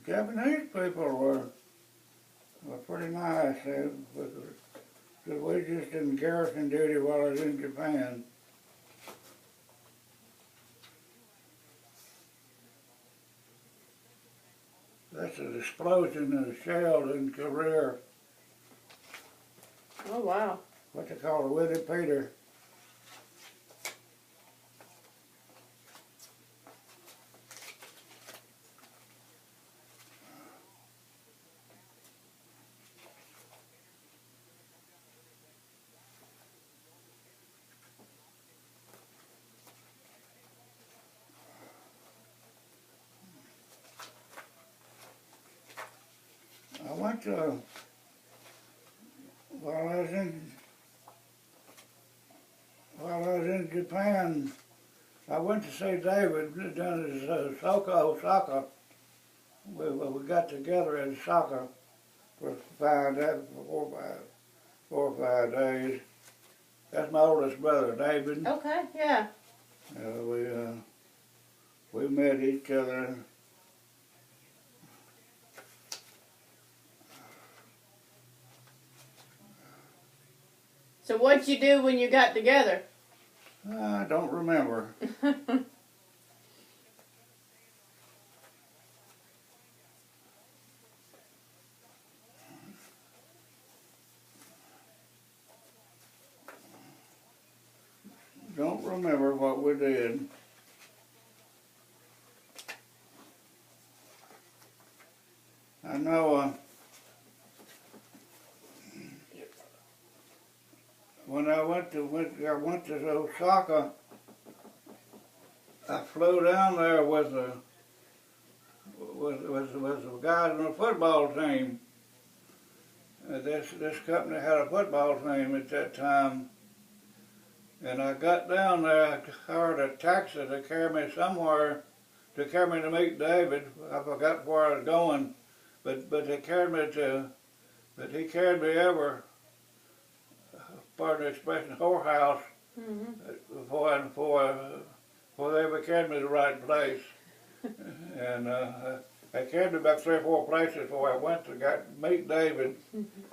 Japanese people were pretty nice. We just did garrison duty while I was in Japan. That's an explosion of shell in Korea. Oh, wow. What they call a Willie Peter. I went to, while I was in Japan, I went to see David down at Osaka. We got together in Osaka for 4 or 5 days. That's my oldest brother, David. Okay, yeah. We met each other. So what'd you do when you got together? I don't remember. Don't remember what we did. I know when I went to Osaka, I flew down there with a guy on a football team. This company had a football team at that time. And I got down there, I hired a taxi to carry me somewhere, to carry me to meet David. I forgot where I was going, but he carried me over, pardon the expression, whorehouse, before they ever carried me to the right place. And they carried me about 3 or 4 places before I went to meet David,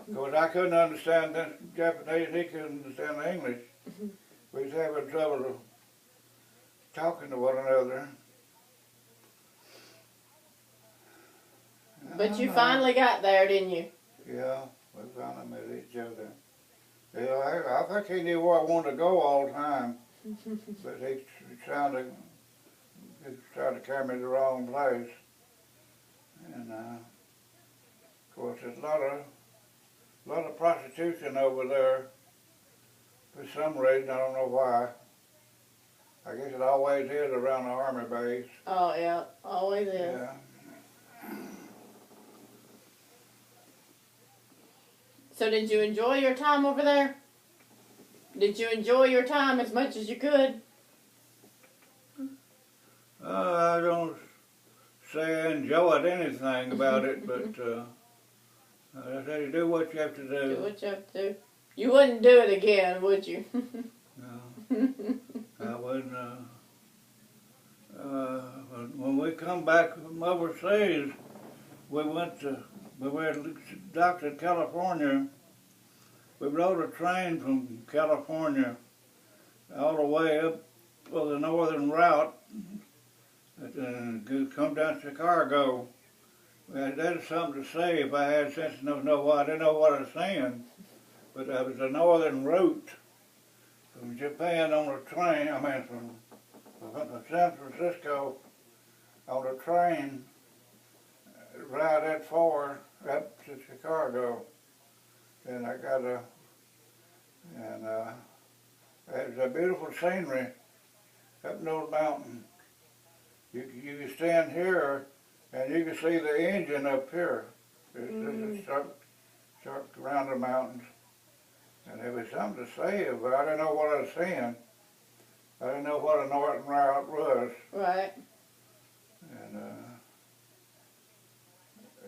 because I couldn't understand Japanese, he couldn't understand English. We was having trouble talking to one another. But you finally got there, didn't you? Yeah, we finally met each other. Yeah, I think he knew where I wanted to go all the time, but he tried to carry me to the wrong place. And of course, there's a lot of prostitution over there. For some reason, I don't know why. I guess it always is around the army base. Oh, yeah, always is. Yeah. So did you enjoy your time over there? Did you enjoy your time as much as you could? I don't say I enjoyed anything about it, but I say you do what you have to do. Do what you have to do. You wouldn't do it again, would you? No, I wouldn't. When we come back from overseas, we were docked in California. We rode a train from California all the way up for the northern route and come down to Chicago. That is something to say if I had sense to know what I didn't know what I was saying. But it was a northern route from Japan on a train, from San Francisco on a train right that far up to Chicago. And it was a beautiful scenery up in those mountains. You can stand here and you can see the engine up here. It's sharp around the mountains. And there was something to say, but I didn't know what I was saying. I didn't know what a northern route was. Right.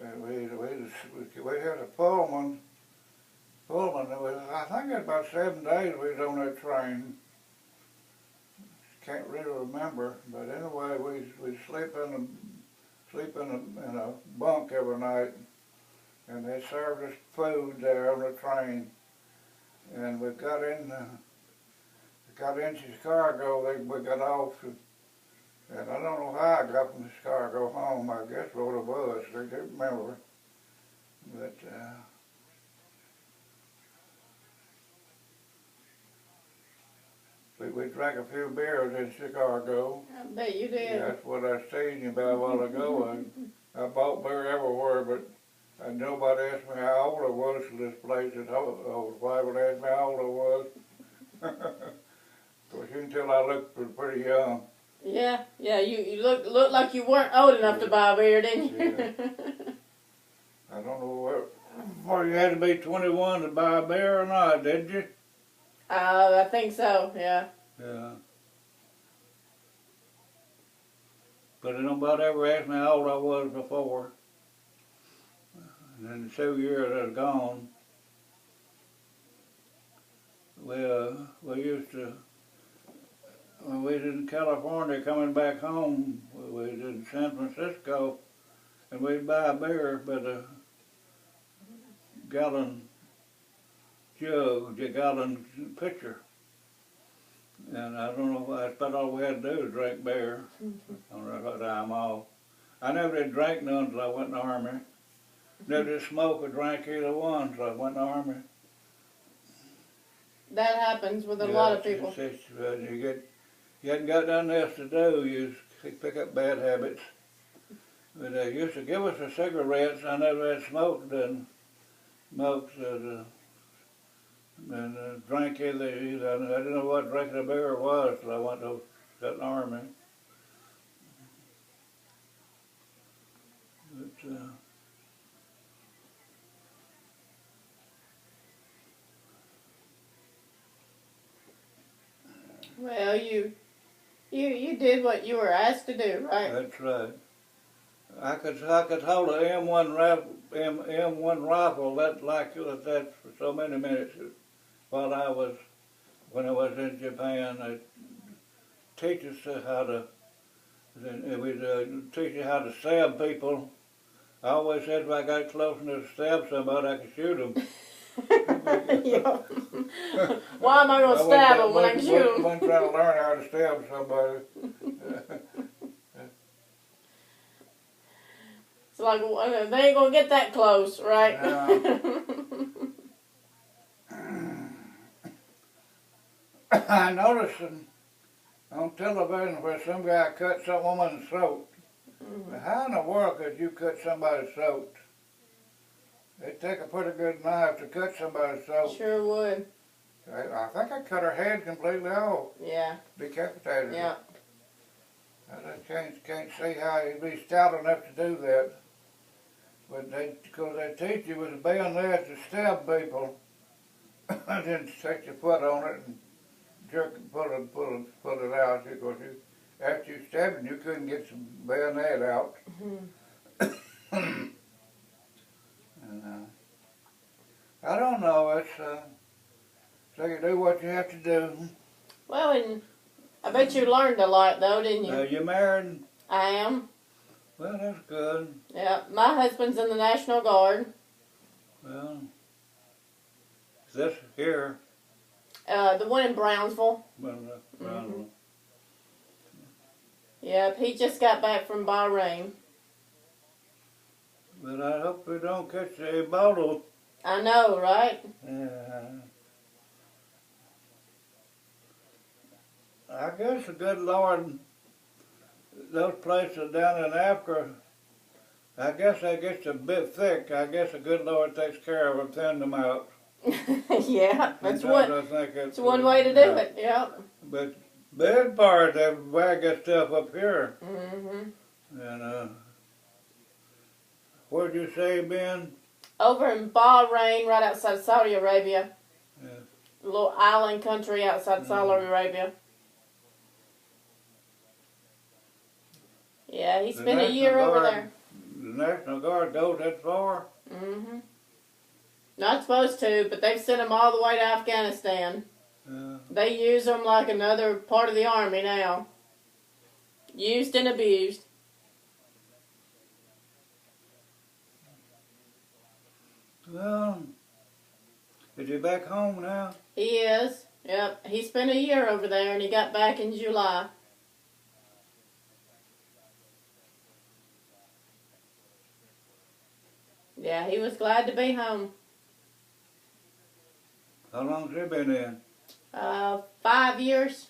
And we had a Pullman. I think it was about 7 days we was on that train. Can't really remember, but anyway, we sleep in a bunk overnight, and they served us food there on the train. And we got into Chicago. We got off, and I don't know how I got from Chicago home. I guess rode a bus. I can't remember, but. We drank a few beers in Chicago. I bet you did. Yeah, that's what I was telling you about a while ago. I bought beer everywhere, but nobody asked me how old I was to this place. Why would ask me how old I was? Because you can tell I looked pretty young. Yeah, you look like you weren't old enough to buy a beer, didn't you? Yeah. I don't know whether you had to be 21 to buy a beer or not, did you? I think so, yeah. Yeah. But nobody ever asked me how old I was before. And in the 2 years that's gone, we used to, when we was in California coming back home, we was in San Francisco, and we'd buy a beer by the gallon jug, the gallon pitcher. And I don't know, that's about all we had to do was drink beer on that time off. I never did drink none until I went in the Army. Never did smoke or drink either one until I went in the Army. That happens with a lot of people. You hadn't got nothing else to do, you pick up bad habits. But they used to give us the cigarettes. I never had smoked and smoked and drank either. I didn't know what drinking a beer was till I went to the Army. But, well, you did what you were asked to do, right? That's right. I could hold a M1 rifle like that for so many minutes when I was in Japan. They teach us how to. We teach you how to stab people. I always said if I got close enough to stab somebody, I could shoot them. Yeah. Why am I going to stab them when I can shoot them? I wasn't trying to learn how to stab somebody. It's like, they ain't going to get that close, right? No. I noticed on television where some guy cut some woman's throat. Mm-hmm. How in the world could you cut somebody's throat? It'd take a pretty good knife to cut somebody's throat. Sure would. I think I cut her head completely off. Yeah. Decapitated Yeah. her. I just can't see how you'd be stout enough to do that. But because they teach you with a bayonet to stab people, and then take your foot on it and jerk and pull it out. Because after you stabbed it, you couldn't get the bayonet out. Mm-hmm. And, I don't know. It's so you do what you have to do. Well, and I bet you learned a lot, though, didn't you? You married? I am. Well, that's good. Yeah, my husband's in the National Guard. Well, is this here? The one in Brownsville. Well, Mm-hmm. Yep, he just got back from Bahrain. But I hope we don't catch the Ebola. I know, right? I guess the good Lord, those places down in Africa, I guess they get a bit thick. I guess the good Lord takes care of them, thin them out. Yeah, that's Sometimes one. I think It's one way to do it. Yeah. But bad part, they wag that stuff up here. Mhm. And where'd you say, Ben? Over in Bahrain, right outside Saudi Arabia. Yeah. A little island country outside Saudi Arabia. Yeah, he spent a year over there. The National Guard goes that far? Mm-hmm. Not supposed to, but they've sent them all the way to Afghanistan. They use them like another part of the army now. Used and abused. Is he back home now? He is. Yep. He spent a year over there and he got back in July. Yeah, he was glad to be home. How long's he been in? 5 years.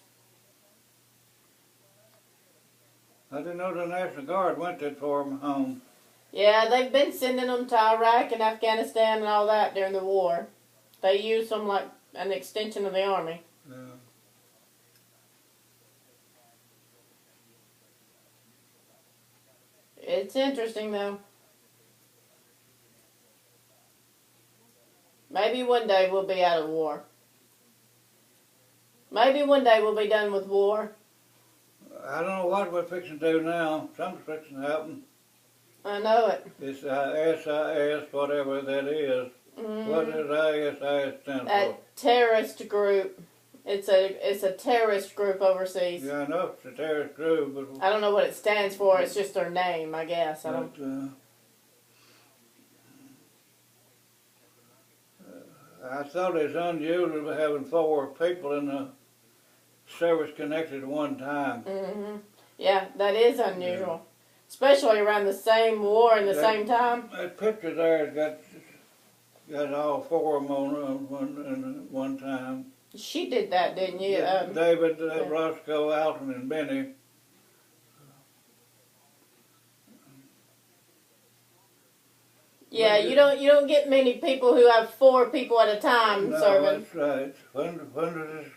I didn't know the National Guard went that far from home. Yeah, they've been sending them to Iraq and Afghanistan and all that during the war. They use them like an extension of the army. Yeah. It's interesting though. Maybe one day we'll be out of war. Maybe one day we'll be done with war. I don't know what we're fixing to do now. Something's fixing to happen. I know it. It's SIS, whatever that is. Mm-hmm. What does ISIS stand for? That terrorist group. It's a terrorist group overseas. Yeah, I know it's a terrorist group, but I don't know what it stands for. It's just their name, I guess. I don't. I thought it's unusual having 4 people in the service connected at one time. Mm-hmm. Yeah, that is unusual, especially around the same war and the same time. That picture there has got all 4 of them on one time. She did that, didn't you? David, Roscoe, Alton, and Benny. Yeah, you don't get many people who have 4 people at a time No, serving. that's right. When is this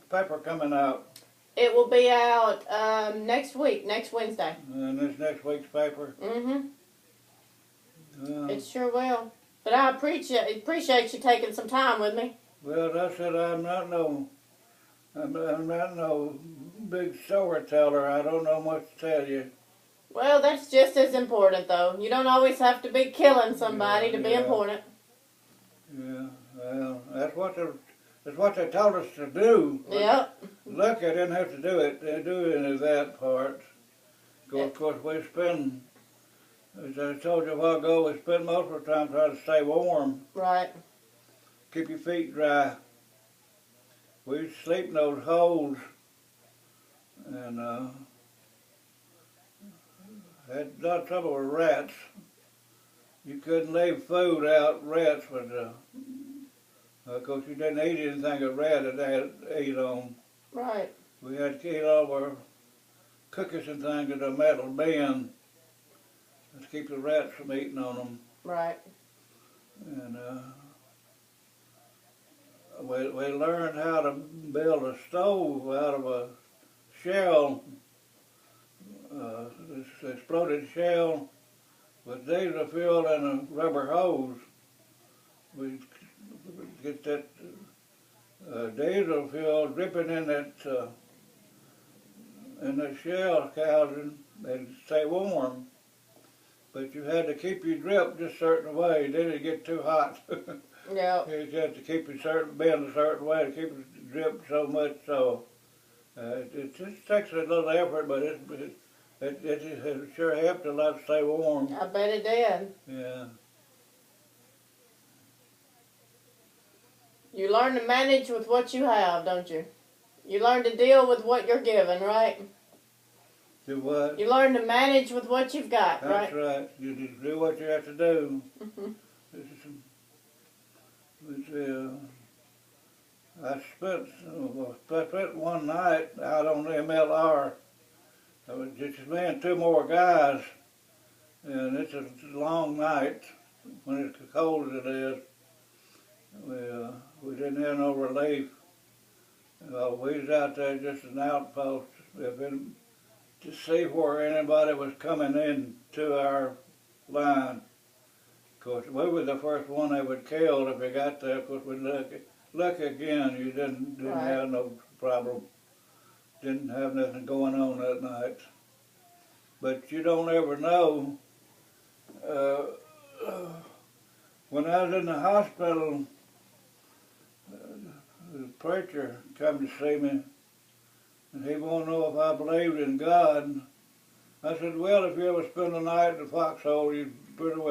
paper coming out? It will be out next week, next Wednesday. And this next week's paper? Mm-hmm. It sure will. But I appreciate you taking some time with me. Well, I said I'm not no big storyteller. I don't know much to tell you. Well, that's just as important, though. You don't always have to be killing somebody to be important. Yeah, well, that's what they told us to do. Yep. Lucky I didn't have to do any of that part. Of course, we spend, as I told you a while ago, we spend most of the time trying to stay warm. Right. Keep your feet dry. We sleep in those holes, and had a lot of trouble with rats. You couldn't leave food out. Rats would, of course, you didn't eat anything a rat had ate on. Right. We had to eat all our cookies and things in a metal bin to keep the rats from eating on them. Right. And we learned how to build a stove out of a shell, this exploded shell with diesel fuel and a rubber hose. We'd get that diesel fuel dripping in that shell housing and stay warm. But you had to keep your drip just a certain way, then it'd get too hot. Yep. You had to keep it bend a certain way to keep it drip so much so. It just takes a little effort, but it sure helped a lot to stay warm. I bet it did. Yeah. You learn to manage with what you have, don't you? You learn to deal with what you're given, right? Do what? You learn to manage with what you've got, right? That's right. You just do what you have to do. Mm-hmm. I spent one night out on the MLR. I was just me and 2 more guys, and it's a long night when it's as cold as it is. We didn't have no relief. We was out there just an outpost to see where anybody was coming in to our line. Of course, we were the first one they would kill if they got there. Of course, we lucky again. You didn't Right. have no problem. Didn't have nothing going on that night. But you don't ever know. When I was in the hospital, the preacher come to see me, and he wanted to know if I believed in God. I said, well, if you ever spend the night in the foxhole, you'd pretty well